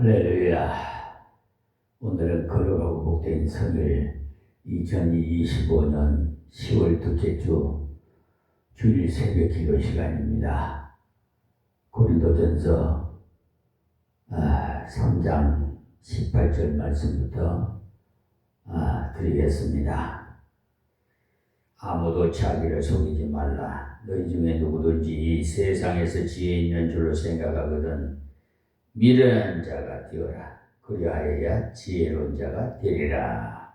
할렐루야. 오늘은 거룩하고 복된 성일 2025년 10월 둘째 주 주일 새벽 기도 시간입니다. 고린도전서 3장 18절 말씀부터 드리겠습니다. 아무도 자기를 속이지 말라. 너희 중에 누구든지 이 세상에서 지혜 있는 줄로 생각하거든 미련한 자가 되어라. 그리하여야 지혜로운 자가 되리라.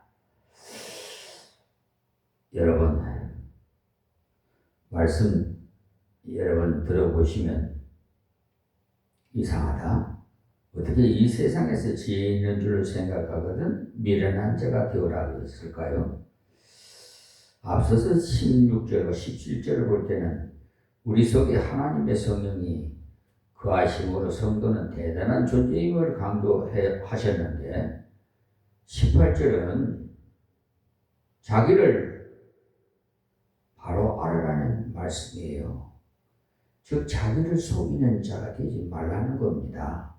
여러분, 말씀 여러분 들어보시면 이상하다. 어떻게 이 세상에서 지혜 있는 줄로 생각하거든 미련한 자가 되어라 그랬을까요? 앞서서 16절과 17절을 볼 때는 우리 속에 하나님의 성령이 그하심으로 성도는 대단한 존재임을 강조하셨는데 18절은 자기를 바로 알아라는 말씀이에요. 즉 자기를 속이는 자가 되지 말라는 겁니다.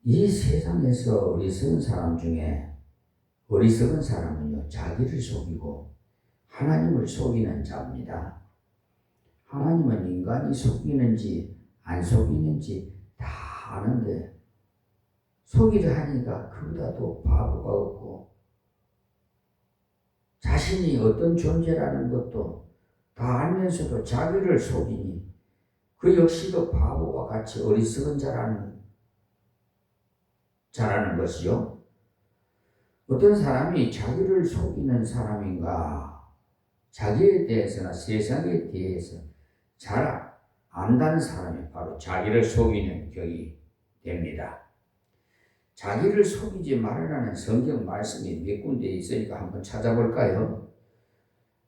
이 세상에서 어리석은 사람 중에 어리석은 사람은요 자기를 속이고 하나님을 속이는 자입니다. 하나님은 인간이 속이는지 안 속이는지 다 아는데 속이려 하니까 그보다도 바보가 없고 자신이 어떤 존재라는 것도 다 알면서도 자기를 속이니 그 역시도 바보와 같이 어리석은 자라는 것이요. 어떤 사람이 자기를 속이는 사람인가 자기에 대해서나 세상에 대해서 잘 안다는 사람이 바로 자기를 속이는 격이 됩니다. 자기를 속이지 말으라는 성경 말씀이 몇 군데 있으니까 한번 찾아볼까요?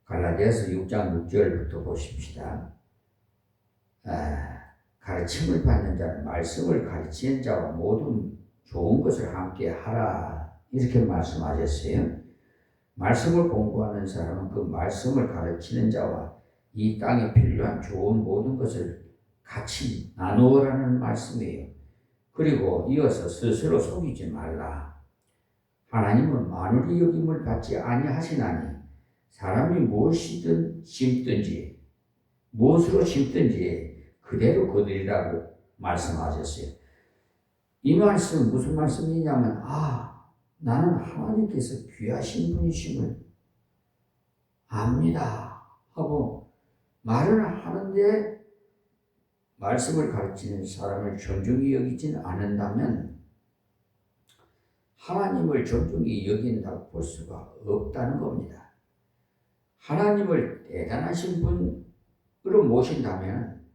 갈라디아서 6장 6절부터 보십시다. 가르침을 받는 자는 말씀을 가르치는 자와 모든 좋은 것을 함께 하라 이렇게 말씀하셨어요. 말씀을 공부하는 사람은 그 말씀을 가르치는 자와 이 땅에 필요한 좋은 모든 것을 같이 나누어라는 말씀이에요. 그리고 이어서 스스로 속이지 말라. 하나님은 만물이 여김을 받지 아니하시나니 사람이 무엇이든 심든지 무엇으로 심든지 그대로 거두리라고 말씀하셨어요. 이 말씀은 무슨 말씀이냐면 나는 하나님께서 귀하신 분이심을 압니다 하고 말을 하는데 말씀을 가르치는 사람을 존중히 여기지는 않는다면 하나님을 존중히 여긴다고 볼 수가 없다는 겁니다. 하나님을 대단하신 분으로 모신다면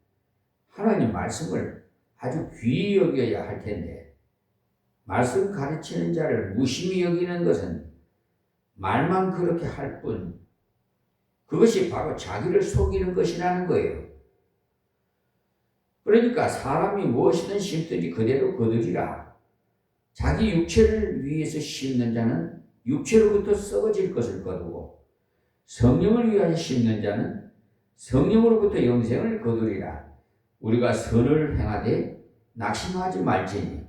하나님 말씀을 아주 귀히 여겨야 할 텐데 말씀 가르치는 자를 무심히 여기는 것은 말만 그렇게 할 뿐 그것이 바로 자기를 속이는 것이라는 거예요. 그러니까 사람이 무엇이든 심든지 그대로 거두리라. 자기 육체를 위해서 심는 자는 육체로부터 썩어질 것을 거두고 성령을 위하여 심는 자는 성령으로부터 영생을 거두리라. 우리가 선을 행하되 낙심하지 말지니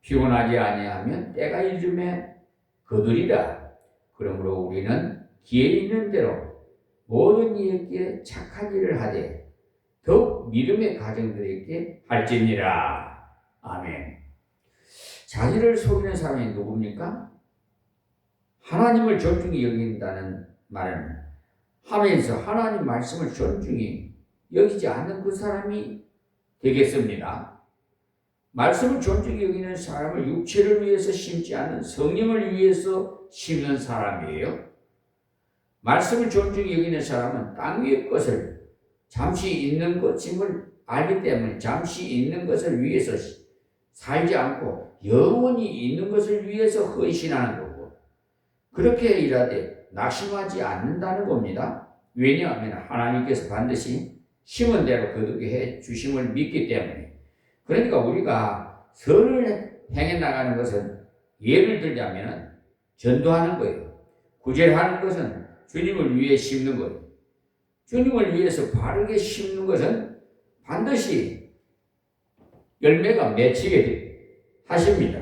피곤하지 아니하면 때가 이름에 거두리라. 그러므로 우리는 기회 있는 대로 모든 이에게 착한 일을 하되 더욱 믿음의 가정들에게 할지니라. 아멘. 자기를 속이는 사람이 누굽니까? 하나님을 존중히 여긴다는 말은 하면서 하나님 말씀을 존중히 여기지 않는 그 사람이 되겠습니다. 말씀을 존중히 여기는 사람을 육체를 위해서 심지 않는 성령을 위해서 심는 사람이에요. 말씀을 존중히 여기는 사람은 땅 위의 것을 잠시 있는 것임을 알기 때문에 잠시 있는 것을 위해서 살지 않고 영원히 있는 것을 위해서 헌신하는 거고 그렇게 일하되 낙심하지 않는다는 겁니다. 왜냐하면 하나님께서 반드시 심은 대로 거두게 해 주심을 믿기 때문에. 그러니까 우리가 선을 행해 나가는 것은 예를 들자면 전도하는 거예요. 구제하는 것은 주님을 위해 심는 거예요. 주님을 위해서 바르게 심는 것은 반드시 열매가 맺히게 돼요. 하십니다.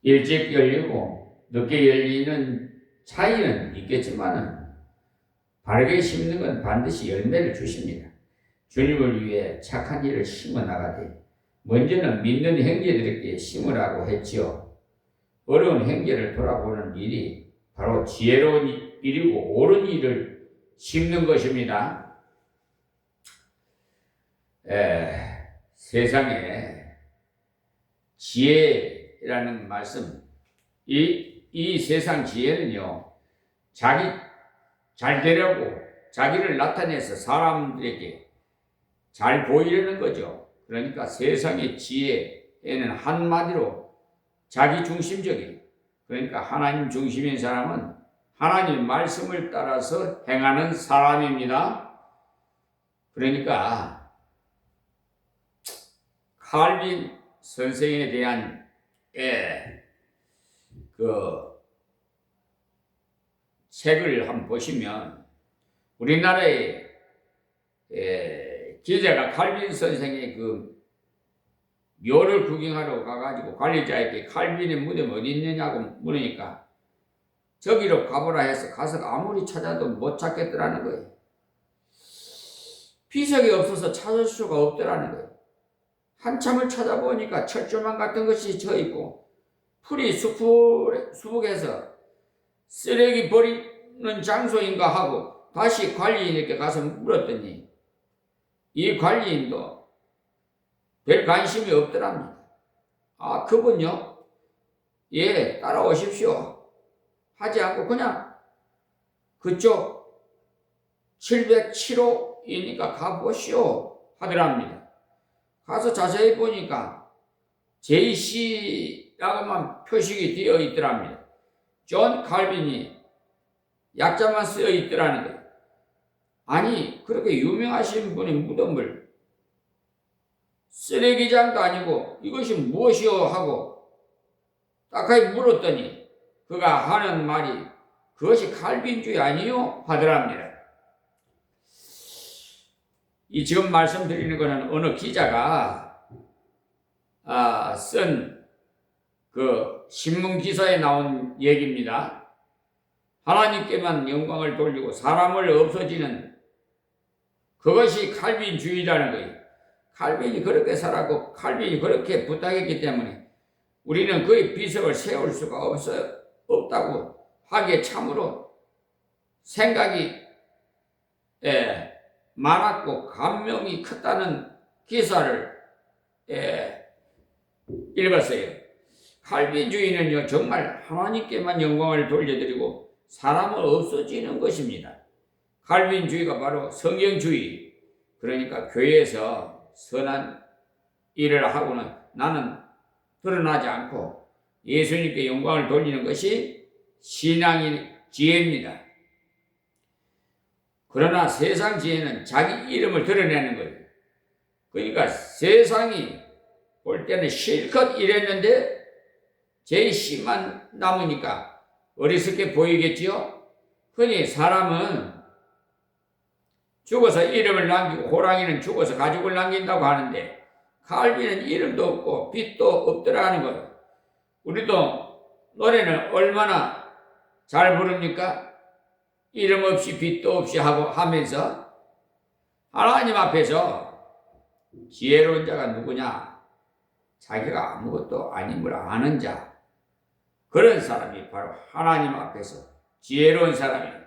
일찍 열리고 늦게 열리는 차이는 있겠지만 바르게 심는 건 반드시 열매를 주십니다. 주님을 위해 착한 일을 심어 나가되 먼저는 믿는 형제들에게 심으라고 했지요. 어려운 형제를 돌아보는 일이 바로 지혜로운 일이고 옳은 일을 심는 것입니다. 세상에 지혜라는 말씀, 이 세상 지혜는요, 자기 잘 되려고 자기를 나타내서 사람들에게 잘 보이려는 거죠. 그러니까 세상의 지혜에는 한마디로 자기 중심적인, 그러니까 하나님 중심인 사람은 하나님 말씀을 따라서 행하는 사람입니다. 그러니까 칼빈 선생에 대한 그 책을 한번 보시면 우리나라의 기자가 칼빈 선생의 그 묘를 구경하러 가가지고 관리자에게 칼빈의 무덤이 어디 있느냐고 물으니까 저기로 가보라 해서 가서 아무리 찾아도 못 찾겠더라는 거예요. 비석이 없어서 찾을 수가 없더라는 거예요. 한참을 찾아보니까 철조망 같은 것이 져 있고 풀이 수북해서 쓰레기 버리는 장소인가 하고 다시 관리인에게 가서 물었더니 이 관리인도 별 관심이 없더랍니다. 아, 그분요? 예, 따라오십시오. 하지 않고 그냥 그쪽 707호이니까 가보시오 하더랍니다. 가서 자세히 보니까 JC라고만 표식이 되어 있더랍니다. 존 칼빈이 약자만 쓰여 있더라는 거예요. 아니, 그렇게 유명하신 분의 무덤을 쓰레기장도 아니고 이것이 무엇이요 하고 딱하게 물었더니 그가 하는 말이 그것이 칼빈주의 아니요 하더랍니다. 이 지금 말씀드리는 것은 어느 기자가 쓴 그 신문 기사에 나온 얘기입니다. 하나님께만 영광을 돌리고 사람을 없어지는 그것이 칼빈주의라는 거예요. 칼빈이 그렇게 살았고 칼빈이 그렇게 부탁했기 때문에 우리는 그의 비석을 세울 수가 없다고 하기에 참으로 생각이 많았고 감명이 컸다는 기사를 읽었어요. 칼빈주의는요 정말 하나님께만 영광을 돌려드리고 사람은 없어지는 것입니다. 칼빈주의가 바로 성경주의, 그러니까 교회에서 선한 일을 하고는 나는 드러나지 않고 예수님께 영광을 돌리는 것이 신앙의 지혜입니다. 그러나 세상 지혜는 자기 이름을 드러내는 거예요. 그러니까 세상이 볼 때는 실컷 이랬는데 JC만 남으니까 어리석게 보이겠지요? 흔히 사람은 죽어서 이름을 남기고 호랑이는 죽어서 가죽을 남긴다고 하는데 칼빈은 이름도 없고 빛도 없더라는 거예요. 우리도 노래는 얼마나 잘 부릅니까? 이름 없이 빛도 없이 하면서 하나님 앞에서 지혜로운 자가 누구냐? 자기가 아무것도 아님을 아는 자, 그런 사람이 바로 하나님 앞에서 지혜로운 사람이에요.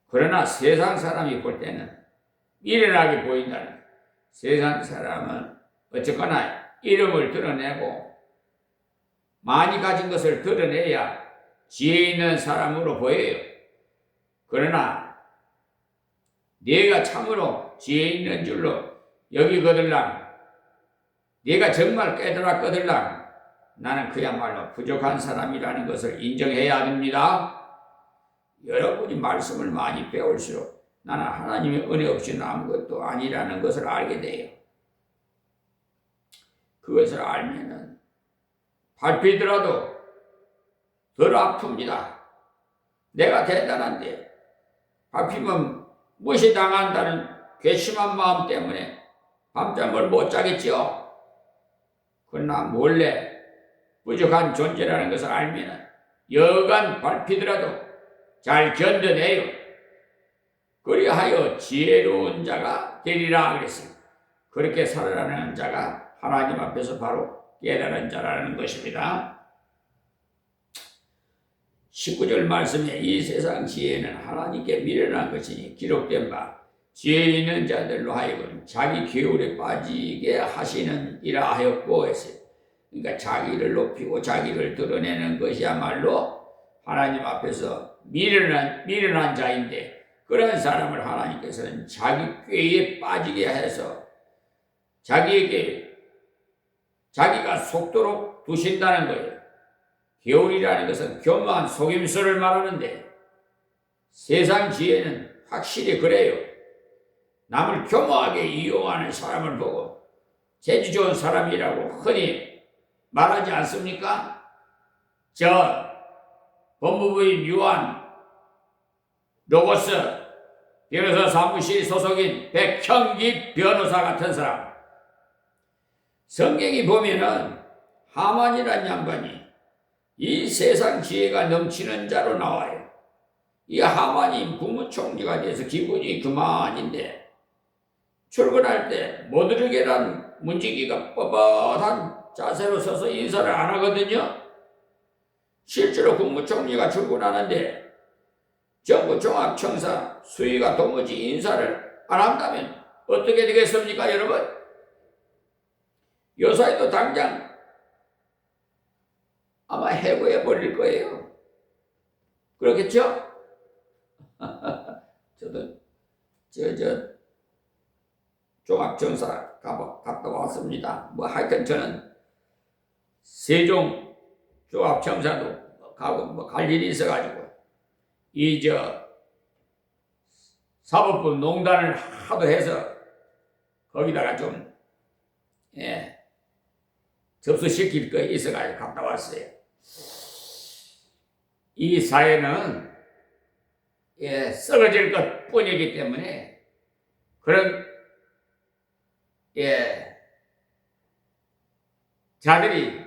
그러나 세상 사람이 볼 때는 미련하게 보인다는 거예요. 세상 사람은 어쨌거나 이름을 드러내고 많이 가진 것을 드러내야 지혜 있는 사람으로 보여요. 그러나 네가 참으로 지혜 있는 줄로 여기거들랑 네가 정말 깨달았거들랑 나는 그야말로 부족한 사람이라는 것을 인정해야 됩니다. 여러분이 말씀을 많이 배울수록 나는 하나님의 은혜 없이는 아무것도 아니라는 것을 알게 돼요. 그것을 알면은 밟히더라도 덜 아픕니다. 내가 대단한데 밟히면 무시당한다는 괘씸한 마음 때문에 밤잠을 못 자겠지요. 그러나 몰래 부족한 존재라는 것을 알면 여간 밟히더라도 잘 견뎌내요. 그리하여 지혜로운 자가 되리라 그랬습니다. 그렇게 살아가는 자가 하나님 앞에서 바로 깨달은 자라는 것입니다. 19절 말씀에 이 세상 지혜는 하나님께 미련한 것이니 기록된 바 지혜 있는 자들로 하여금 자기 계율에 빠지게 하시는 이라 하였고 했어요. 그러니까 자기를 높이고 자기를 드러내는 것이야말로 하나님 앞에서 미련한 자인데, 그런 사람을 하나님께서는 자기 꾀에 빠지게 해서 자기에게 자기가 속도록 두신다는 거예요. 계율이라는 것은 교묘한 속임수를 말하는데, 세상 지혜는 확실히 그래요. 남을 교묘하게 이용하는 사람을 보고 재주 좋은 사람이라고 흔히 말하지 않습니까? 저 법무부인 유한 로고스 변호사 사무실 소속인 백형기 변호사 같은 사람, 성경이 보면은 하만이란 양반이 이 세상 지혜가 넘치는 자로 나와요. 이 하만이 국무총리가 돼서 기분이 그만인데, 출근할 때 모두르게란 문지기가 뻣뻣한 자세로 서서 인사를 안 하거든요. 실제로 국무총리가 출근하는데 정부 종합청사 수위가 도무지 인사를 안 한다면 어떻게 되겠습니까, 여러분? 요사이도 당장 아마 해고해 버릴 거예요. 그렇겠죠? 저도 종합청사 갔다 왔습니다. 하여튼 저는 세종 종합청사도 가고 갈 일이 있어가지고 사법부 농단을 하도 해서 거기다가 좀 접수시킬 거 있어가지고 갔다 왔어요. 이 사회는 썩어질 것 뿐이기 때문에 그런 자들이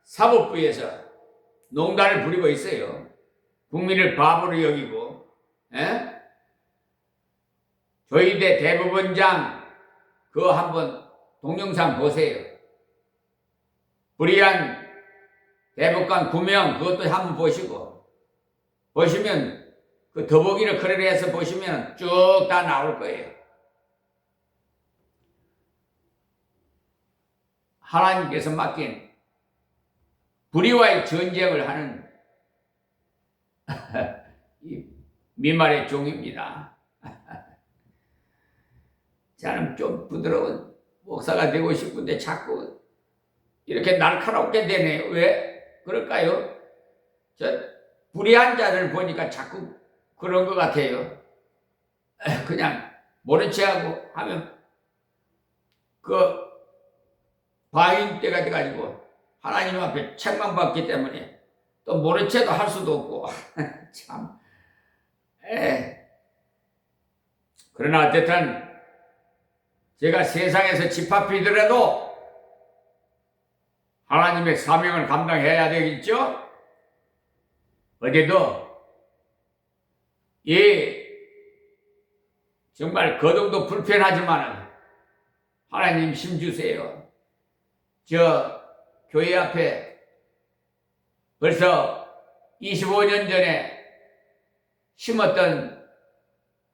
사법부에서 농단을 부리고 있어요. 국민을 바보로 여기고, 조희대 대법원장 그거 한번 동영상 보세요. 불의한 대법관 9명 그것도 한번 보시면 그 더보기를 클릭해서 보시면 쭉 다 나올 거예요. 하나님께서 맡긴 불의와의 전쟁을 하는 이 미말의 종입니다. 저는 좀 부드러운 목사가 되고 싶은데 자꾸 이렇게 날카롭게 되네요. 왜 그럴까요? 저 불의한 자를 보니까 자꾸 그런 것 같아요. 그냥 모른 체하고 하면 과잉 때가 돼가지고 하나님 앞에 책망받기 때문에 또 모른 체도 할 수도 없고 참. 그러나 어쨌든 제가 세상에서 집합이더라도 하나님의 사명을 감당해야 되겠죠? 어제도 정말 거동도 불편하지만 하나님 힘 주세요. 저 교회 앞에 벌써 25년 전에 심었던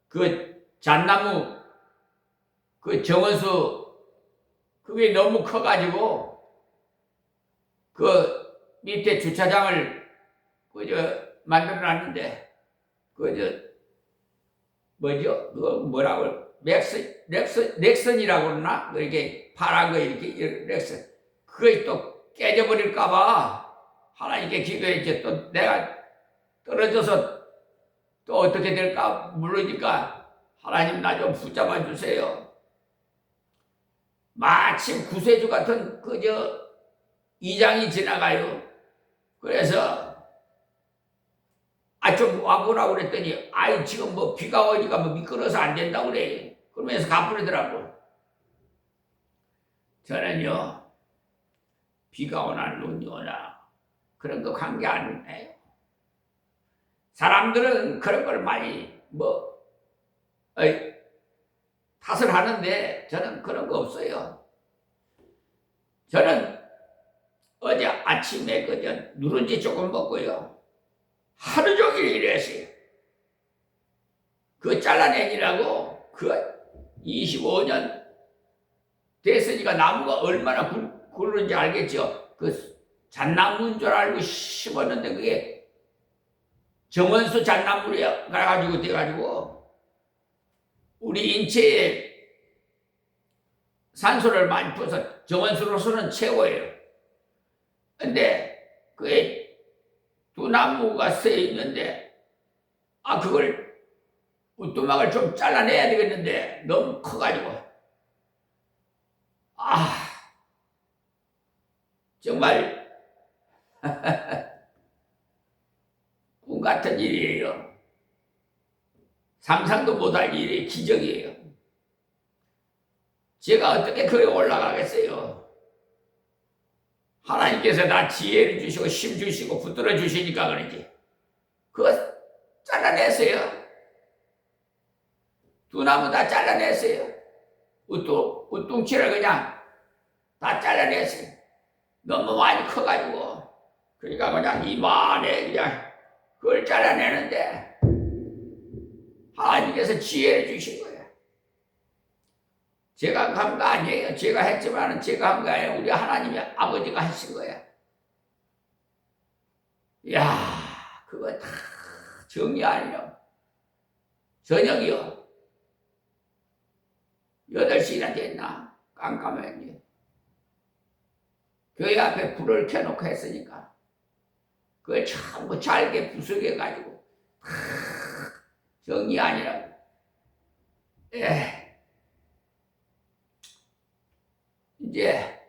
그 잣나무 그 정원수 그게 너무 커가지고 그 밑에 주차장을 만들어 놨는데 그거 뭐라고 렉슨이라고 그러나 이렇게 파란 거 이렇게 렉슨 그게 또 깨져버릴까봐 하나님께 기도했지. 또 내가 떨어져서 또 어떻게 될까 모르니까 하나님 나 좀 붙잡아 주세요. 마침 구세주 같은 이장이 지나가요. 그래서 좀 와보라고 그랬더니 지금 비가 오니까 미끄러워서 안 된다고 그래. 그러면서 가버리더라고. 저는요, 비가 오나 눈이 오나 그런 거 관계 안 해요. 사람들은 그런 걸 많이 탓을 하는데 저는 그런 거 없어요. 저는 어제 아침에 그저 누룽지 조금 먹고요. 하루 종일 일했어요. 그거 잘라내니라고 그 25년 됐으니까 나무가 얼마나 굵은지 알겠죠? 그 잣나무인 줄 알고 심었는데 그게 정원수 잣나무야 가지고 돼가지고 우리 인체에 산소를 많이 퍼서 정원수로서는 최고예요. 근데 그게 두 나무가 서 있는데 그걸 우뚜막을 좀 잘라내야 되겠는데 너무 커가지고 정말 꿈 같은 일이에요. 상상도 못할 일이 기적이에요. 제가 어떻게 그에 올라가겠어요? 하나님께서 나 지혜를 주시고 힘 주시고 붙들어 주시니까 그러지. 그거 잘라냈어요. 두 나무 다 잘라냈어요. 우뚱치를 그냥 다 잘라냈어요. 너무 많이 커가지고. 그러니까 그냥 이만해 그냥 그걸 잘라내는데 하나님께서 지혜를 주신 거예요. 제가 한 거 아니에요. 제가 했지만 제가 한 거 아니에요. 우리 하나님이 아버지가 하신 거예요. 이야, 그거 다 정이 아니라 저녁이요. 8시나 됐나? 깜깜했지. 교회 앞에 불을 켜놓고 했으니까 그걸 전부 잘게 부수겨가지고 정이 아니라 이제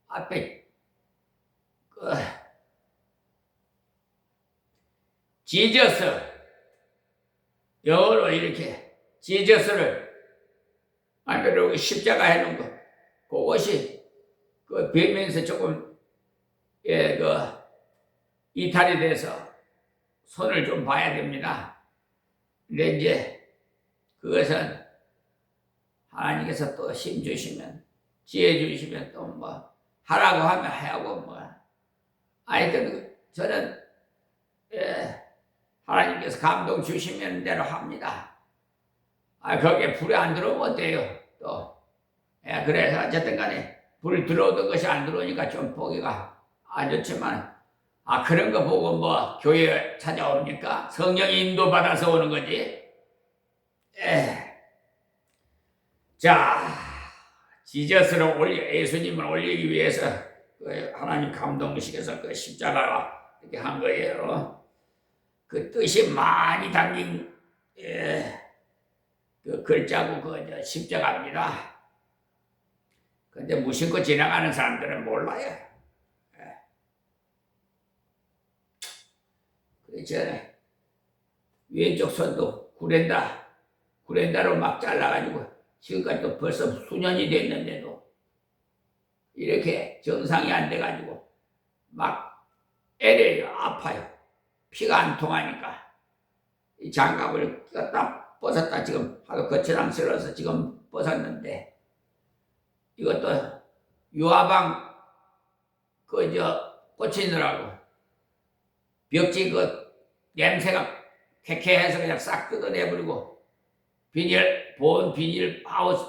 앞에 지저스 영어로 이렇게 지저스를 만들어 십자가 해놓은 거 그것이 그 뵈면서 조금 이탈이 돼서 손을 좀 봐야 됩니다. 근데 이제 그것은 하나님께서 또 힘 주시면 지혜 주시면 또 하라고 하면 하고 하여튼 저는 하나님께서 감동 주시면 대로 합니다. 거기에 불이 안 들어오면 어때요? 또 그래서 어쨌든 간에 불 들어오던 것이 안 들어오니까 좀 보기가 안 좋지만 그런 거 보고 교회 찾아옵니까? 성령이 인도받아서 오는 거지. 자, 지저스를 예수님을 올리기 위해서 하나님 감동시켜서 그 십자가가 이렇게 한 거예요. 그 뜻이 많이 담긴 그 글자고 그 십자가입니다. 근데 무심코 지나가는 사람들은 몰라요. 그 전에 왼쪽 손도 구렌다로 막 잘라가지고 지금까지 또 벌써 수년이 됐는데도 이렇게 정상이 안 돼가지고 막 애려요. 아파요. 피가 안 통하니까 이 장갑을 꼈다 벗었다 지금 하고 거칠함스러워서 지금 벗었는데 이것도 유화방 꽂히느라고 벽지 냄새가 쾌쾌해서 그냥 싹 뜯어내버리고 보온 비닐 하우스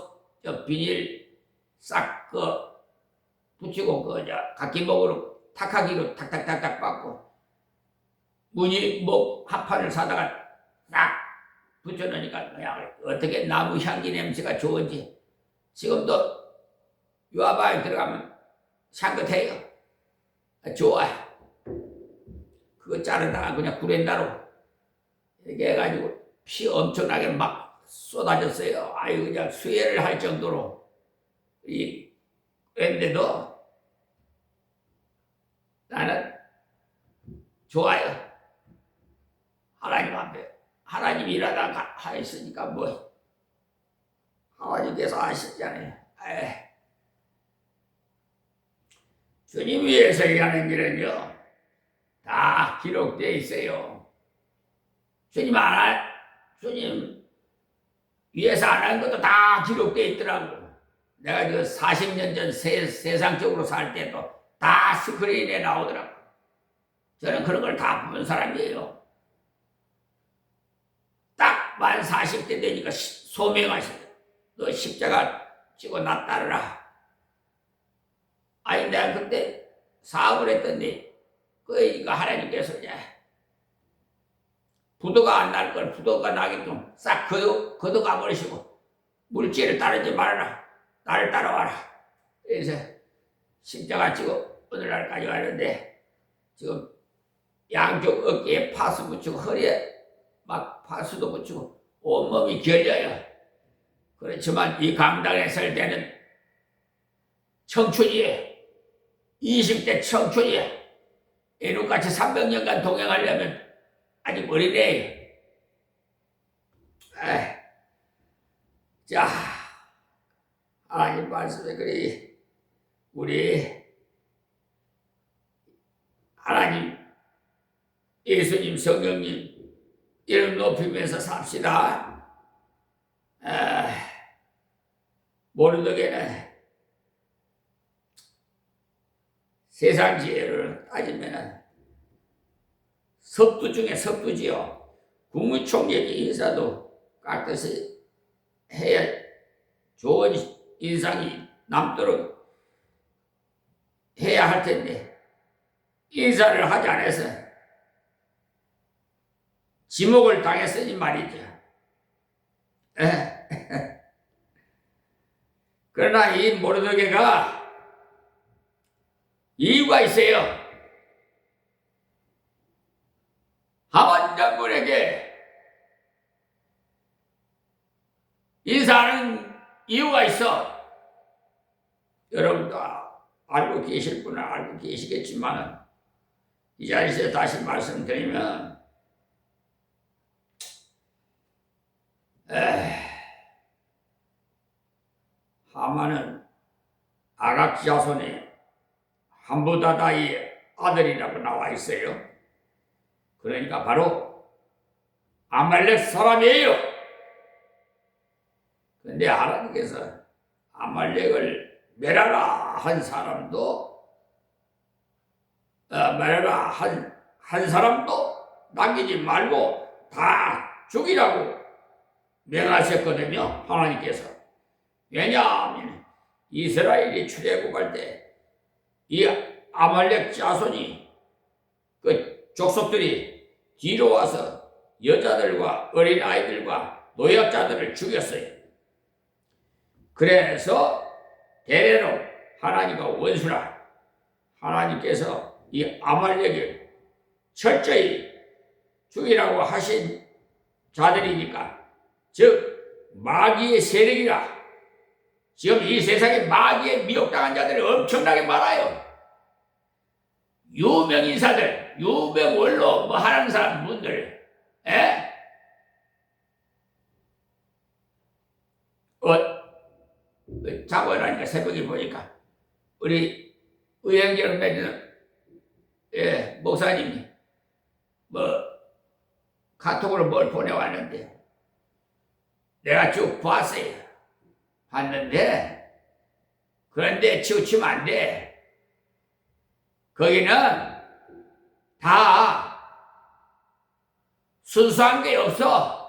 비닐 싹 붙이고 각기목으로 탁하기로 탁탁탁탁 받고 무늬목 합판을 사다가 딱 붙여놓으니까 그냥 어떻게 나무 향기 냄새가 좋은지 지금도 유화방에 들어가면 향긋해요. 좋아요. 그거 자르다가 그냥 구렌다로 이렇게 해가지고 피 엄청나게 막 쏟아졌어요. 그냥 수해를 할 정도로 그랬는데도 나는 좋아요. 하나님 앞에 하나님 일하다가 하였으니까 하나님께서 하시잖아요. 주님 위해서 일하는 일은요, 다 기록되어 있어요. 주님 위해서 안 하는 것도 다 기록되어 있더라고. 내가 그 40년 전 세상적으로 살 때도 다 스크린에 나오더라고. 저는 그런 걸 다 본 사람이에요. 딱 만 40대 되니까 소명하시네. 너 십자가 지고 나 따르라. 아니 내가 그때 사업을 했더니 그러니까 하나님께서 이제 부도가 안 날 걸 부도가 나게끔 싹 걷어가 버리시고 물질을 따르지 말아라. 나를 따라와라. 그래서 십자가 지고 오늘날까지 왔는데 지금 양쪽 어깨에 파스 붙이고 허리에 막 파스도 붙이고 온몸이 결려요. 그렇지만 이 강당에 설 때는 청춘이에요. 20대 청춘이에요. 이놈같이 300년간 동행하려면 아직 어리네요. 자, 하나님 말씀에 그리 우리 하나님 예수님 성령님 이름 높이면서 삽시다. 모르드게는 세상 지혜를 따지면 섭두 중에 섭두지요. 국무총리 인사도 깍듯이 해야 좋은 인상이 남도록 해야 할 텐데 인사를 하지 않아서 지목을 당했으니 말이죠. 그러나 이 모르드게가 이유가 있어요. 하만 장군에게 인사하는 이유가 있어. 여러분도 알고 계실 분은 알고 계시겠지만 이 자리에서 다시 말씀드리면 하만은 아각 자손의 함부다다의 아들이라고 나와 있어요. 그러니까 바로 아말렉 사람이에요. 그런데 하나님께서 아말렉을 멸하라 한 사람도 멸하라 한 사람도 남기지 말고 다 죽이라고 명하셨거든요. 하나님께서. 왜냐하면 이스라엘이 출애굽할 때 이 아말렉 자손이 그 족속들이 뒤로 와서 여자들과 어린아이들과 노약자들을 죽였어요. 그래서 대대로 하나님과 원수라 하나님께서 이 아말렉을 철저히 죽이라고 하신 자들이니까 즉 마귀의 세력이라 지금 이 세상에 마귀에 미혹당한 자들이 엄청나게 많아요. 유명 인사들, 유명 원로 뭐 하는 사람 분들, 자고 일어나니까 새벽에 보니까 우리 의형제를 맺는 목사님이 뭐 카톡으로 뭘 보내왔는데 내가 쭉 봤어요. 봤는데 그런데 치우치면 안 돼. 거기는 다 순수한 게 없어.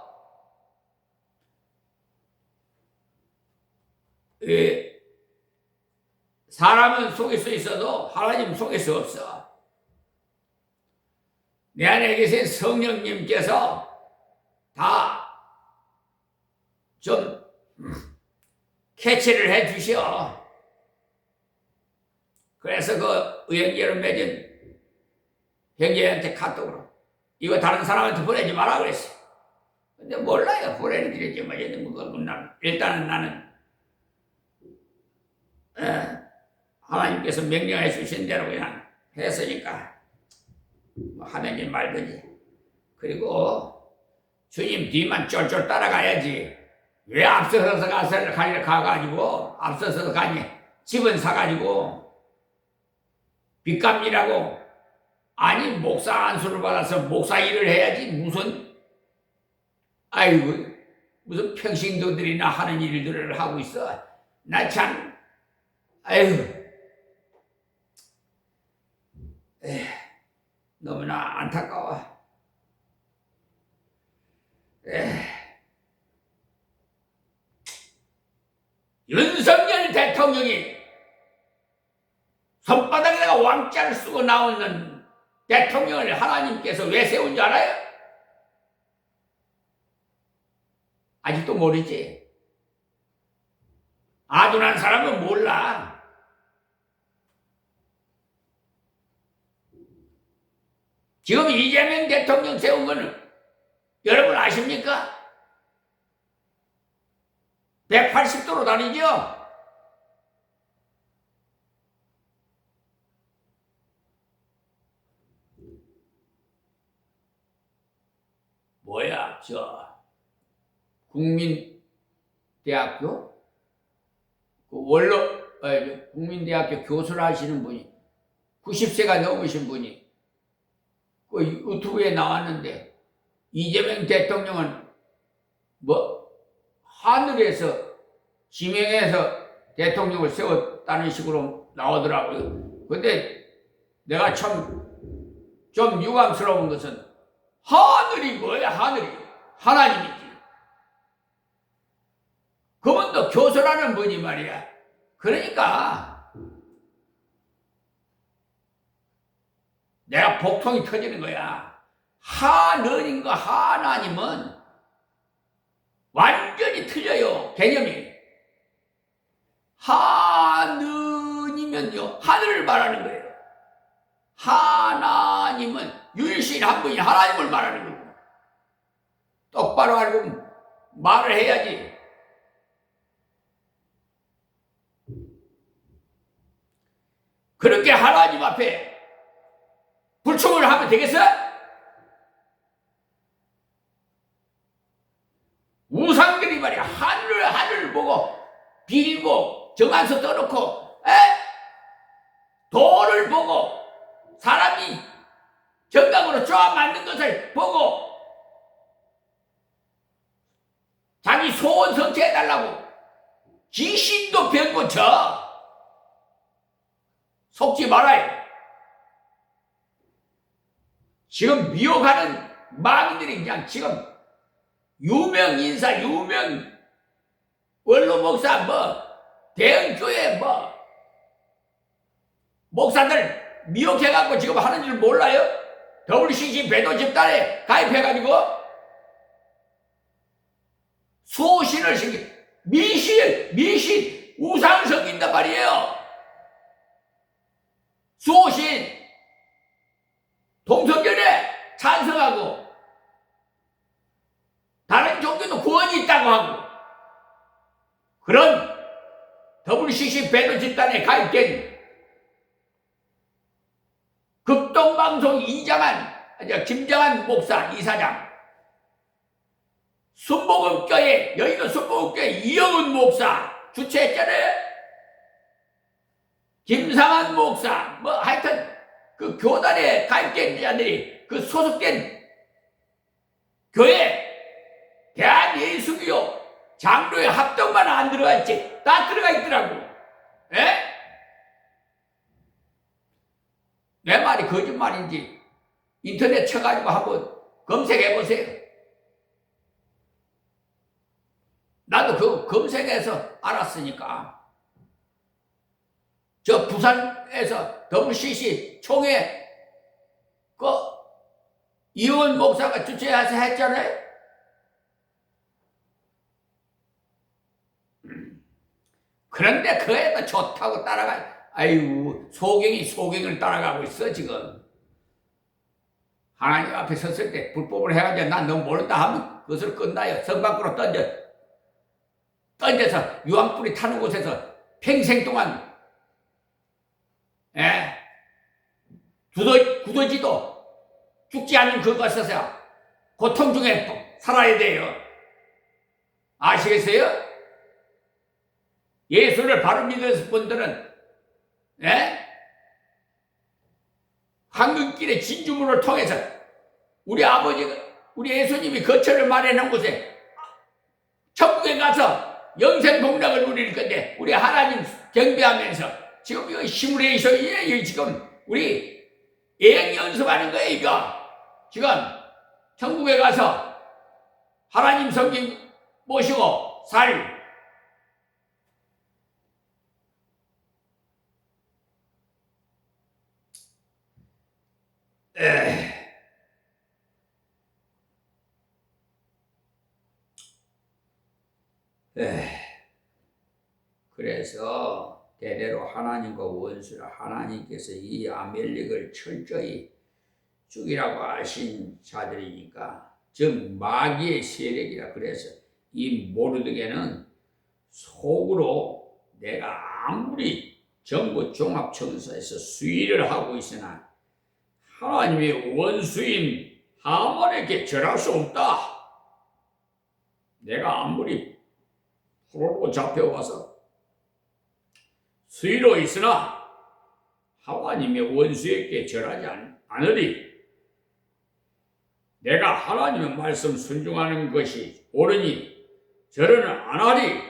사람은 속일 수 있어도 하나님 속일 수 없어. 내 안에 계신 성령님께서 다 좀 캐치를 해 주시오. 그래서 그 의형제를 맺은 형제한테 카톡으로 이거 다른 사람한테 보내지 마라 그랬어. 근데 몰라요. 보내는 길이지 뭐 일단은 나는 하나님께서 명령해 주신 대로 그냥 했으니까 뭐 하든지 말든지. 그리고 주님 뒤만 쫄쫄 따라가야지. 왜 앞서서 가가지고 앞서서 가니 집은 사가지고 빚값이라고. 아니 목사 안수를 받아서 목사 일을 해야지 무슨 아이고 무슨 평신도들이나 하는 일들을 하고 있어. 나 참 아이고 너무나 안타까워. 윤석열 대통령이 손바닥에다가 왕자를 쓰고 나오는 대통령을 하나님께서 왜 세운 줄 알아요? 아직도 모르지. 아둔한 사람은 몰라. 지금 이재명 대통령 세운 거는 여러분 아십니까? 180도로 다르죠? 뭐야, 국민대학교? 국민대학교 교수를 하시는 분이, 90세가 넘으신 분이, 그 유튜브에 나왔는데, 이재명 대통령은 하늘에서 지명해서 대통령을 세웠다는 식으로 나오더라고요. 근데 내가 참 좀 유감스러운 것은 하늘이 뭐야, 하늘이. 하나님이지. 그분도 교수라는 분이 말이야. 그러니까 내가 복통이 터지는 거야. 하늘인가 하나님은 완전히 틀려요, 개념이. 하느니면요, 하늘을 말하는 거예요. 하나님은 유일신 분이 하나님을 말하는 거고. 똑바로 알고 말을 해야지. 그렇게 하나님 앞에 불충을 하면 되겠어? 우상들이 말이야, 하늘을 보고 빌고 정한서 떠놓고 돌을 보고 사람이 정강으로 쪼아 만든 것을 보고 자기 소원 성취해달라고 귀신도 병 고쳐. 속지 말아요. 지금 미혹하는 마귀들이 그냥 지금 유명 인사, 유명 원로 목사, 대형교회 목사들 미혹해갖고 지금 하는 줄 몰라요? WCC 배도 집단에 가입해가지고 수호신을 시키, 미신, 우상을 섬긴단 말이에요. 수호신, 동성결에 찬성하고, 다른 종교도 구원이 있다고 하고, 그런 WCC 배도 집단에 가입된 극동방송 김장한 목사, 이사장, 순복음교회, 여의도 순복음교회 이영훈 목사 주최했잖아요. 김상한 목사, 하여튼 그 교단에 가입된 자들이 그 소속된 교회, 대한예수교 장로의 합동만 안 들어가 있지, 다 들어가 있더라고. 내 말이 거짓말인지 인터넷 쳐가지고 한번 검색해보세요. 나도 그거 검색해서 알았으니까. 저 부산에서 WCC 총회 이원 목사가 주최해서 했잖아요. 그런데 그애도 좋다고 아이고, 소경을 따라가고 있어, 지금. 하나님 앞에 섰을 때 불법을 해가지고 난 너 모른다 하면 그것을 끝나요. 성 밖으로 던져서 유황불이 타는 곳에서 평생 동안 굳어지도 죽지 않는 그것에서 고통 중에 살아야 돼요. 아시겠어요? 예수를 바로 믿는 분들은 황금길의 진주문을 통해서 우리 아버지가 우리 예수님이 거처를 마련한 곳에 천국에 가서 영생 복락을 누릴 건데 우리 하나님 경배하면서 지금 이거 시뮬레이션이에요. 지금 우리 예행 연습하는 거예요. 이거 지금 천국에 가서 하나님 성경 모시고 살 그래서 대대로 하나님과 원수라 하나님께서 이 아멜렉을 철저히 죽이라고 하신 자들이니까 즉 마귀의 세력이라. 그래서 이 모르드게는 속으로 내가 아무리 정부 종합청사에서 수의를 하고 있으나 하나님의 원수인 하만에게 절할 수 없다. 내가 아무리 포로로 잡혀와서 수의로 있으나 하나님의 원수에게 절하지 않으리. 내가 하나님의 말씀 순종하는 것이 옳으니 절은 안 하리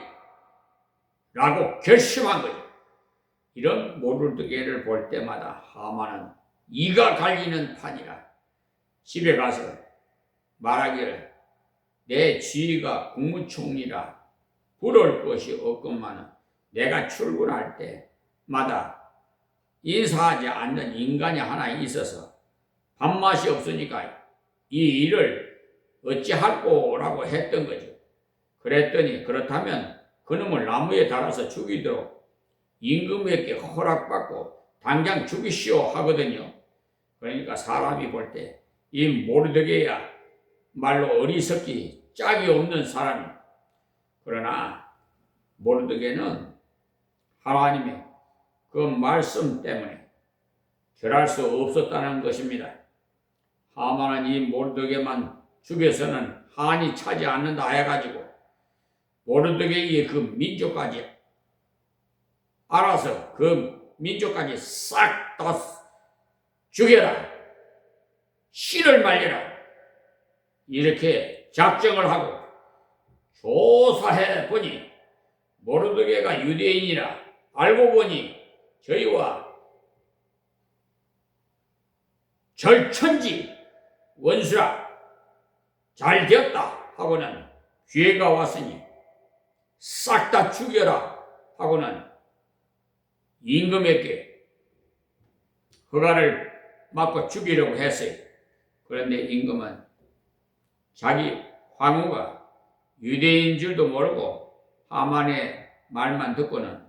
라고 결심한 거죠. 이런 모르드게를 볼 때마다 하만은 이가 갈리는 판이라. 집에 가서 말하기를 내 지위가 국무총리라 부러울 것이 없건만은 내가 출근할 때마다 인사하지 않는 인간이 하나 있어서 밥맛이 없으니까 이 일을 어찌할꼬라고 했던 거죠. 그랬더니 그렇다면 그놈을 나무에 달아서 죽이도록 임금에게 허락받고 당장 죽이시오 하거든요. 그러니까 사람이 볼 때 이 모르드게야 말로 어리석기 짝이 없는 사람이. 그러나 모르드게는 하나님의 그 말씀 때문에 절할 수 없었다는 것입니다. 하만은 이 모르드게만 죽여서는 한이 차지 않는다 해가지고 모르드게의 그 민족까지 알아서 그 민족까지 싹 다 죽여라, 씨를 말려라 이렇게 작정을 하고 조사해 보니 모르드게가 유대인이라 알고 보니 저희와 절천지 원수라 잘 되었다 하고는 기회가 왔으니 싹 다 죽여라 하고는 임금에게 허가를 받고 죽이려고 했어요. 그런데 임금은 자기 황후가 유대인 줄도 모르고 하만의 말만 듣고는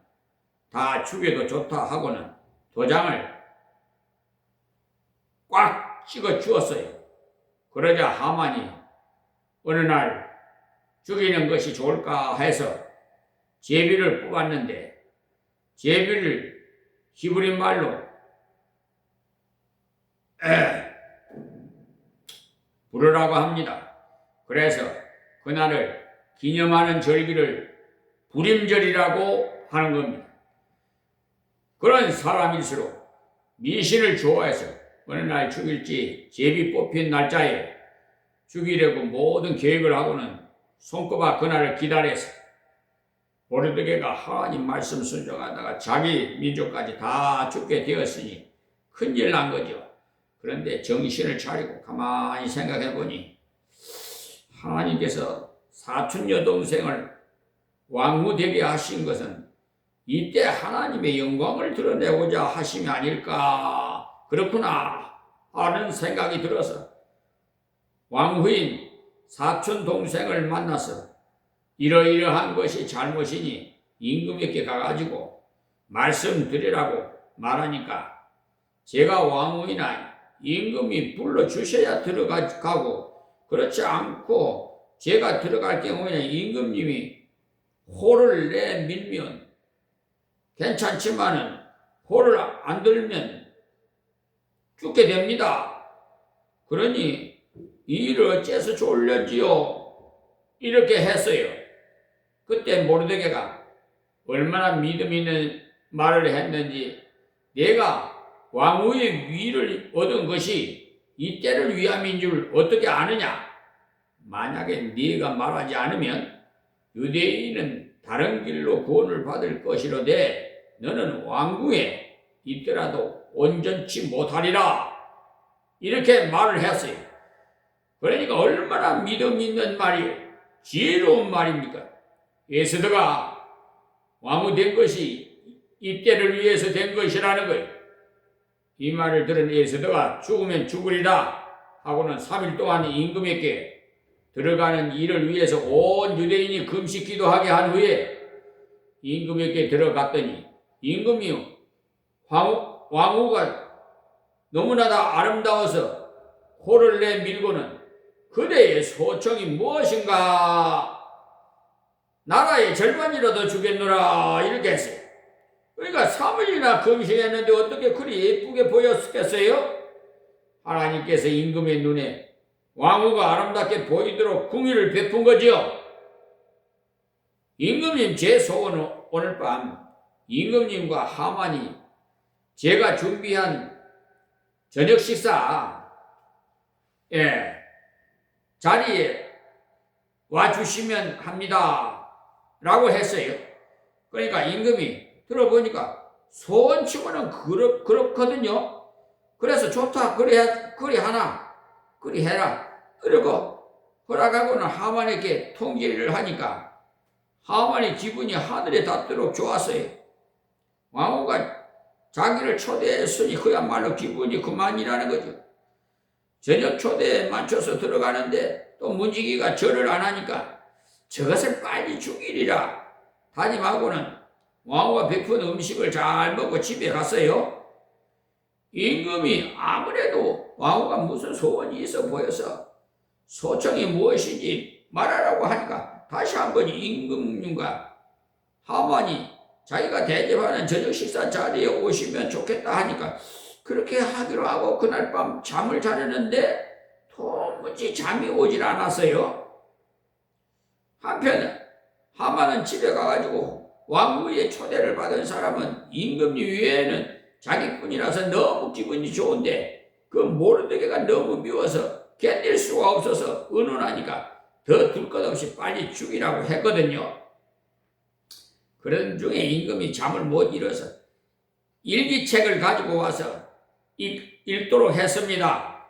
다 죽여도 좋다 하고는 도장을 꽉 찍어 주었어요. 그러자 하만이 어느 날 죽이는 것이 좋을까 해서 제비를 뽑았는데 제비를 히브리 말로 부르라고 합니다. 그래서 그날을 기념하는 절기를 부림절이라고 하는 겁니다. 그런 사람일수록 미신을 좋아해서 어느 날 죽일지 제비 뽑힌 날짜에 죽이려고 모든 계획을 하고는 손꼽아 그날을 기다려서 모르드게가 하나님 말씀 순종하다가 자기 민족까지 다 죽게 되었으니 큰일 난 거죠. 그런데 정신을 차리고 가만히 생각해 보니 하나님께서 사촌 여동생을 왕후 되게 하신 것은 이때 하나님의 영광을 드러내고자 하심이 아닐까, 그렇구나 하는 생각이 들어서 왕후인 사촌 동생을 만나서 이러이러한 것이 잘못이니 임금에게 가가지고 말씀드리라고 말하니까 제가 왕후이나 임금이 불러주셔야 들어가고 그렇지 않고 제가 들어갈 경우에는 임금님이 호를 내밀면 괜찮지만은 호를 안 들면 죽게 됩니다. 그러니 이 일을 어째서 졸려지요? 이렇게 했어요. 그때 모르드게가 얼마나 믿음 있는 말을 했는지 내가 왕후의 위를 얻은 것이 이때를 위함인 줄 어떻게 아느냐? 만약에 네가 말하지 않으면 유대인은 다른 길로 구원을 받을 것이로되 너는 왕궁에 있더라도 온전치 못하리라. 이렇게 말을 했어요. 그러니까 얼마나 믿음 있는 말이에요. 지혜로운 말입니까? 에스더가 왕후 된 것이 이때를 위해서 된 것이라는 거예요. 이 말을 들은 에스더가 죽으면 죽으리라 하고는 3일 동안 임금에게 들어가는 일을 위해서 온 유대인이 금식 기도하게 한 후에 임금에게 들어갔더니 임금이 왕후가 너무나도 아름다워서 코를 내밀고는 그대의 소청이 무엇인가? 나라의 절반이라도 주겠노라 이렇게 했어요. 그러니까 3일이나 금식했는데 어떻게 그리 예쁘게 보였겠어요? 하나님께서 임금의 눈에 왕후가 아름답게 보이도록 궁의를 베푼 거지요. 임금님, 제 소원은 오늘 밤 임금님과 하만이 제가 준비한 저녁 식사 자리에 와주시면 합니다 라고 했어요. 그러니까 임금이 들어보니까 소원치고는 그렇거든요. 그래서 좋다 그리 하나 그리 해라 그리고 허락하고는 하만에게 통지를 하니까 하만의 기분이 하늘에 닿도록 좋았어요. 왕후가 자기를 초대했으니 그야말로 기분이 그만이라는 거죠. 저녁 초대에 맞춰서 들어가는데 또 문지기가 절을 안 하니까 저것을 빨리 죽이리라 다짐하고는 왕후가 베푼 음식을 잘 먹고 집에 갔어요. 임금이 아무래도 왕후가 무슨 소원이 있어 보여서 소청이 무엇인지 말하라고 하니까 다시 한번 임금님과 하만이 자기가 대접하는 저녁 식사 자리에 오시면 좋겠다 하니까 그렇게 하기로 하고 그날 밤 잠을 자려는데 도무지 잠이 오질 않았어요. 한편 하만은 집에 가가지고 왕후의 초대를 받은 사람은 임금님 외에는 자기뿐이라서 너무 기분이 좋은데 그 모르드게가 너무 미워서 견딜 수가 없어서 의논하니까 더 둘 것 없이 빨리 죽이라고 했거든요. 그런 중에 임금이 잠을 못 이뤄서 일기책을 가지고 와서 읽도록 했습니다.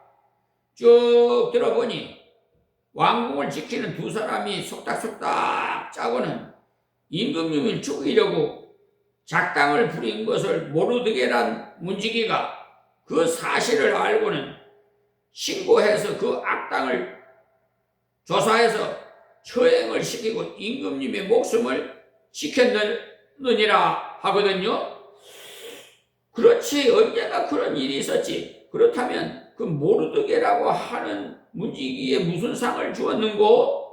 쭉 들어보니 왕궁을 지키는 두 사람이 속닥속닥 짜고는 임금님을 죽이려고 작당을 부린 것을 모르드게란 문지기가 그 사실을 알고는 신고해서 그 악당을 조사해서 처형을 시키고 임금님의 목숨을 지켰느니라 하거든요. 그렇지, 언제나 그런 일이 있었지. 그렇다면 그 모르드게라고 하는 문지기에 무슨 상을 주었는고?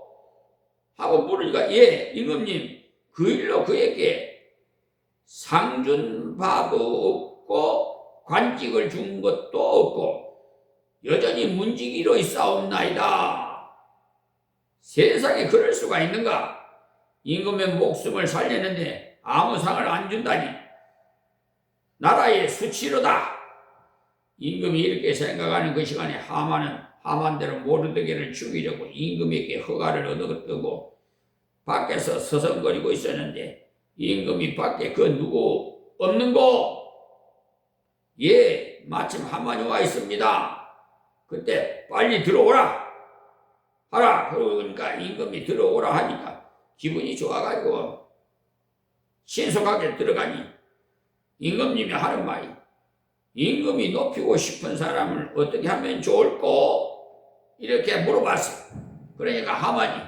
하고 물으니까 예, 임금님 그 일로 그에게 상 준 바도 없고 관직을 준 것도 없고 여전히 문지기로 있사옵나이다. 세상에 그럴 수가 있는가? 임금의 목숨을 살렸는데 아무 상을 안 준다니 나라의 수치로다. 임금이 이렇게 생각하는 그 시간에 하만은 하만대로 모르드게를 죽이려고 임금에게 허가를 얻어두고 밖에서 서성거리고 있었는데 임금이 밖에 그 누구 없는고? 예, 마침 하만이 와 있습니다. 그때 빨리 들어오라 하라. 그러니까 임금이 들어오라 하니까 기분이 좋아가지고 신속하게 들어가니 임금님이 하는 말이 임금이 높이고 싶은 사람을 어떻게 하면 좋을꼬? 이렇게 물어봤어요. 그러니까 하만이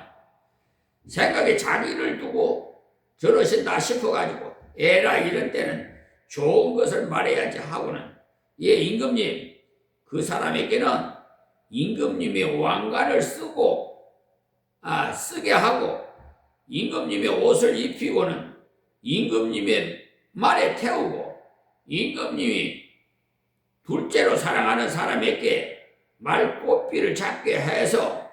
생각에 자기를 두고 저러신다 싶어가지고 에라 이런 때는 좋은 것을 말해야지 하고는 예, 임금님 그 사람에게는 임금님의 왕관을 쓰게 하고 임금님의 옷을 입히고는 임금님의 말에 태우고 임금님이 둘째로 사랑하는 사람에게 말꽃비를 잡게 해서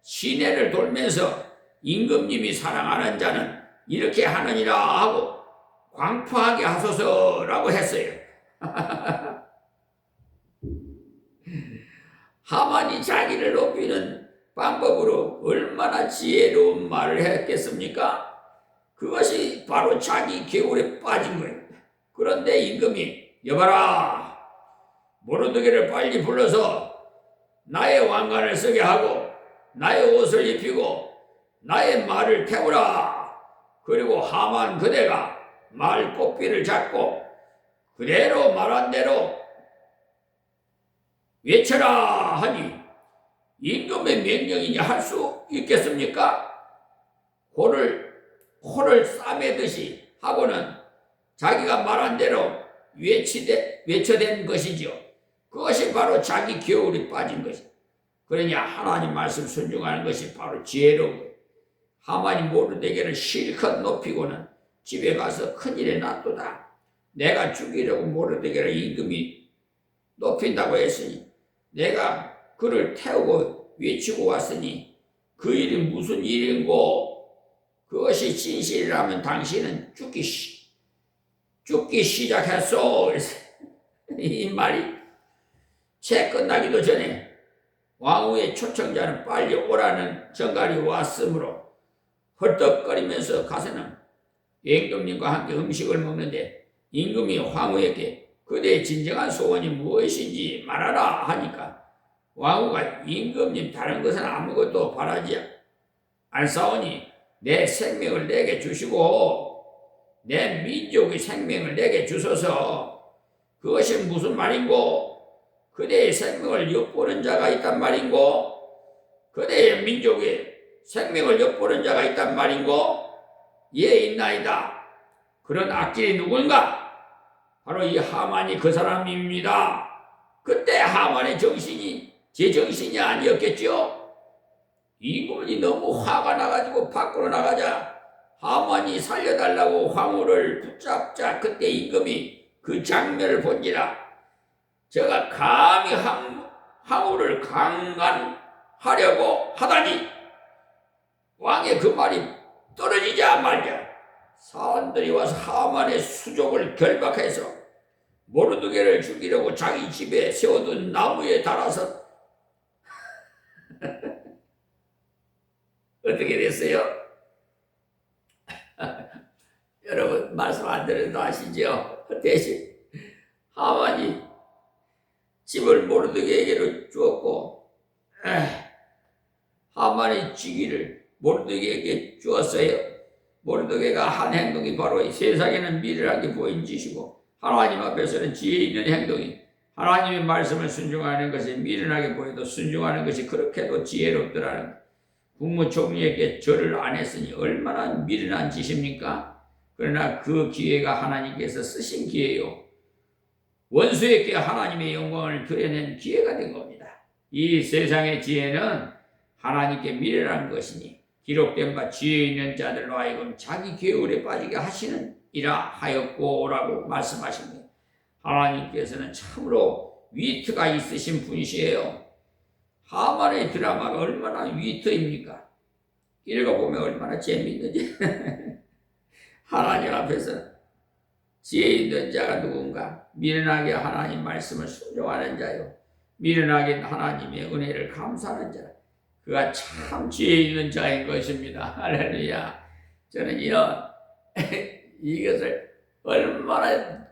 시내를 돌면서 임금님이 사랑하는 자는 이렇게 하느니라 하고 광포하게 하소서라고 했어요. 높이는 방법으로 얼마나 지혜로운 말을 했겠습니까? 그것이 바로 자기 계율에 빠진 거예요. 그런데 임금이 여봐라, 모르드게를 빨리 불러서 나의 왕관을 쓰게 하고 나의 옷을 입히고 나의 말을 태우라. 그리고 하만 그대가 말 꼬피를 잡고 그대로 말한 대로 외쳐라 하니 임금의 명령이니 할 수 있겠습니까? 코를 싸매듯이 하고는 자기가 말한 대로 외쳐댄 것이죠. 그것이 바로 자기 겨울이 빠진 것이죠. 그러냐 하나님 말씀 순종하는 것이 바로 지혜로운 거예요. 하만이 모르드게를 실컷 높이고는 집에 가서 큰일에 났도다. 내가 죽이려고 모르드게를 임금이 높인다고 했으니 내가 그를 태우고 외치고 왔으니 그 일이 무슨 일인고? 그것이 진실이라면 당신은 죽기 시작했어. 이 말이 채 끝나기도 전에 왕후의 초청자는 빨리 오라는 전갈이 왔으므로 헐떡거리면서 가서는 임금님과 함께 음식을 먹는데 임금이 황후에게 그대의 진정한 소원이 무엇인지 말하라 하니까 왕후가 임금님 다른 것은 아무것도 바라지 않사오니 내 생명을 내게 주시고 내 민족의 생명을 내게 주소서. 그것이 무슨 말인고? 그대의 생명을 엿보는 자가 있단 말인고? 그대의 민족의 생명을 엿보는 자가 있단 말인고? 예, 있나이다. 그런 악질이 누군가? 바로 이 하만이 그 사람입니다. 그때 하만의 정신이 제 정신이 아니었겠죠? 임금이 너무 화가 나가지고 밖으로 나가자 하만이 살려달라고 황후를 붙잡자 그때 임금이 그 장면을 본지라 제가 감히 황후를 강간하려고 하다니 왕의 그 말이 떨어지자 말자 사람들이 와서 하만의 수족을 결박해서 모르드게를 죽이려고 자기 집에 세워둔 나무에 달아서 어떻게 됐어요? 여러분 말씀 안 들어도 아시죠? 대신 하만이 집을 모르드게에게로 주었고 하만의 직위를 모르드게에게 주었어요. 모르드게가 한 행동이 바로 세상에는 미련하게 보인 짓이고 하나님 앞에서는 지혜 있는 행동이 하나님의 말씀을 순종하는 것이 미련하게 보여도 순종하는 것이 그렇게도 지혜롭더라는 것. 국무총리에게 절을 안 했으니 얼마나 미련한 짓입니까? 그러나 그 기회가 하나님께서 쓰신 기회요. 원수에게 하나님의 영광을 드러낸 기회가 된 겁니다. 이 세상의 지혜는 하나님께 미련한 것이니 기록된 바 지혜 있는 자들로 하여금 자기 계율에 빠지게 하시는 이라 하였고라고 말씀하십니다. 하나님께서는 참으로 위트가 있으신 분이시에요. 하만의 드라마가 얼마나 위트입니까? 읽어보면 얼마나 재미있는지. 하나님 앞에서 지혜 있는 자가 누군가? 미련하게 하나님 말씀을 순종하는 자요. 미련하게 하나님의 은혜를 감사하는 자. 그가 참 지혜 있는 자인 것입니다. 할렐루야. 저는 이것을 얼마나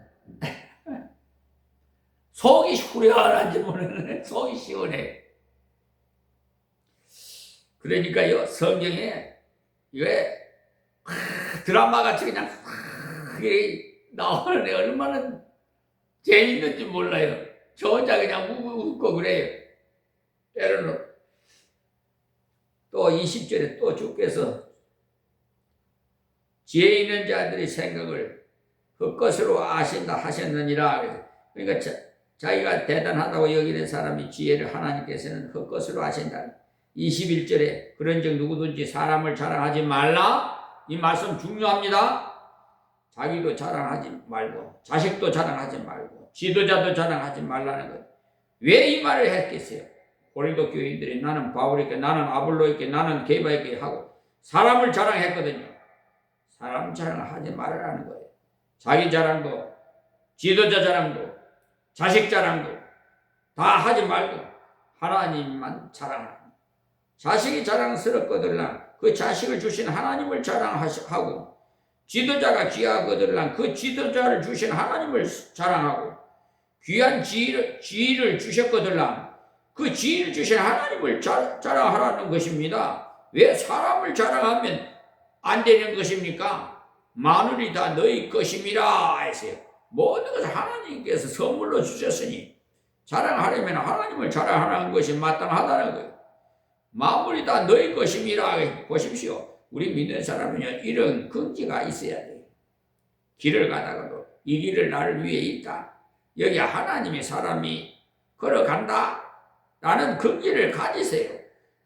속이 후련한지 모르는 속이 시원해. 그러니까요, 성경에 이게 드라마같이 그냥 나오는데 얼마나 재밌는지 몰라요. 저 혼자 그냥 웃고 그래요. 때로는 또 20절에 또 주께서 지혜 있는 자들의 생각을 헛것으로 아신다 하셨느니라. 그러니까 자기가 대단하다고 여기는 사람이 지혜를 하나님께서는 헛것으로 아신다. 21절에 그런즉 누구든지 사람을 자랑하지 말라. 이 말씀 중요합니다. 자기도 자랑하지 말고 자식도 자랑하지 말고 지도자도 자랑하지 말라는 것. 왜 이 말을 했겠어요? 고린도 교인들이 나는 바울에게 나는 아볼로에게 나는 게바에게 하고 사람을 자랑했거든요. 사람 자랑을 하지 말라는 거예요. 자기 자랑도 지도자 자랑도 자식 자랑도 다 하지 말고 하나님만 자랑하라. 자식이 자랑스럽거들랑 그 자식을 주신 하나님을 자랑하고, 지도자가 귀하거들랑 그 지도자를 주신 하나님을 자랑하고, 귀한 지위를 주셨거들랑 그 지위를 주신 하나님을 자랑하라는 것입니다. 왜 사람을 자랑하면 안 되는 것입니까? 마늘이 다 너희 것임이라 했어요. 모든 것을 하나님께서 선물로 주셨으니 자랑하려면 하나님을 자랑하는 것이 마땅하다는 거예요. 만물이 다 너희 것임이라. 보십시오. 우리 믿는 사람은요, 이런 긍지가 있어야 돼요. 길을 가다가도 이 길을 나를 위해 있다. 여기 하나님의 사람이 걸어간다 라는 긍지를 가지세요.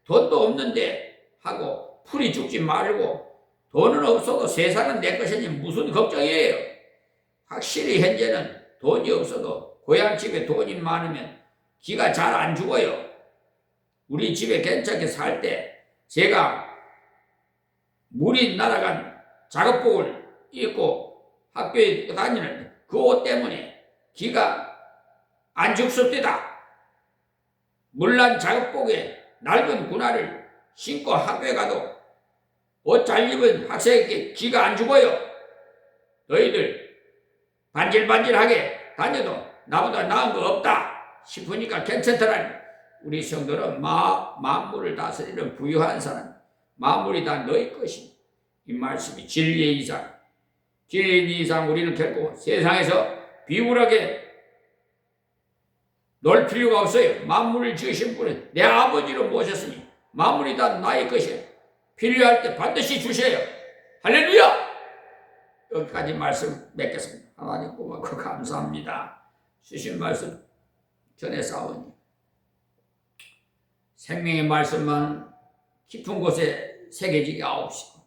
돈도 없는데 하고 풀이 죽지 말고, 돈은 없어도 세상은 내 것이니 무슨 걱정이에요. 확실히 현재는 돈이 없어도 고향집에 돈이 많으면 기가 잘 안 죽어요. 우리 집에 괜찮게 살 때 제가 물이 날아간 작업복을 입고 학교에 다니는 그 옷 때문에 기가 안 죽습니다. 물난 작업복에 낡은 군화를 신고 학교에 가도 옷 잘 입은 학생에게 기가 안 죽어요. 너희들 반질반질하게 다녀도 나보다 나은 거 없다 싶으니까 괜찮더라니. 우리 성도는 만물을 다스리는 부유한 사람, 만물이 다 너희 것이, 이 말씀이 진리의 이상. 진리의 이상 우리는 결코 세상에서 비굴하게 놀 필요가 없어요. 만물을 지으신 분은 내 아버지로 모셨으니 만물이 다 나의 것이에요. 필요할 때 반드시 주셔요. 할렐루야! 여기까지 말씀 맺겠습니다. 하나님 고맙고 감사합니다. 주신 말씀 전해 싸우니 생명의 말씀만 깊은 곳에 새겨지게 하옵시고,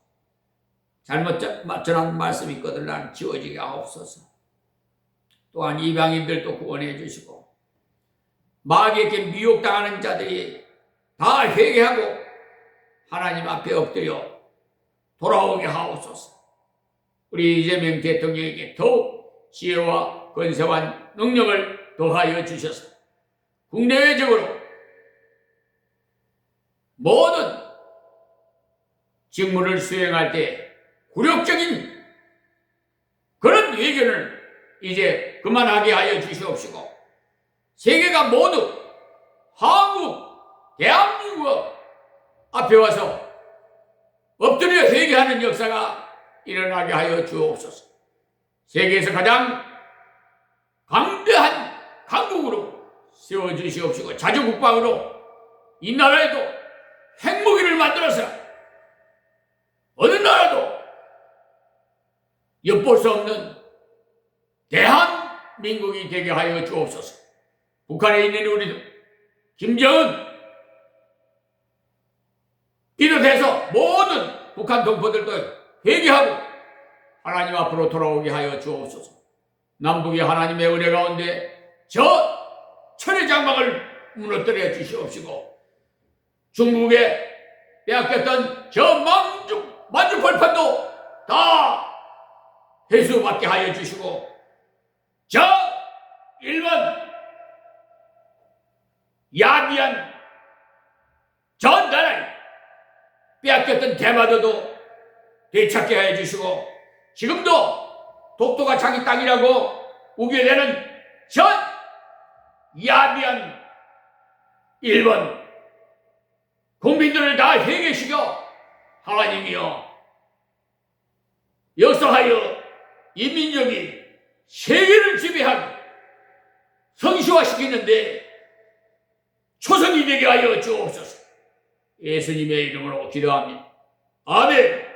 잘못 전한 말씀이 있거든 지워지게 하옵소서. 또한 이방인들도 구원해 주시고, 마귀에게 미혹당하는 자들이 다 회개하고 하나님 앞에 엎드려 돌아오게 하옵소서. 우리 이재명 대통령에게 더욱 지혜와 권세와 능력을 더하여 주셔서 국내외적으로 모든 직무를 수행할 때 굴욕적인 그런 의견을 이제 그만하게 하여 주시옵시고, 세계가 모두 한국, 대한민국 앞에 와서 엎드려 회개하는 역사가 일어나게 하여 주옵소서. 세계에서 가장 강대한 강국으로 세워주시옵시고, 자주국방으로 이 나라에도 핵무기를 만들어서 어느 나라도 엿볼 수 없는 대한민국이 되게 하여 주옵소서. 북한에 있는 우리 김정은 비롯해서 모든 북한 동포들도 회개하고 하나님 앞으로 돌아오게 하여 주옵소서. 남북이 하나님의 은혜 가운데 저 천혜장막을 무너뜨려 주시옵시고, 중국에 빼앗겼던 저 만주벌판도 다 회수받게 하여 주시고, 저 일본 야비한 전 나라에 빼앗겼던 대마도도 되찾게 하여 주시고, 지금도 독도가 자기 땅이라고 우겨대는 전 야비한 일본 국민들을 다 회개시켜 하나님이여 역사하여 이 민족이 세계를 지배하고 성시화시키는데 초선이 되게 하여 주옵소서. 예수님의 이름으로 기도합니다. 아멘.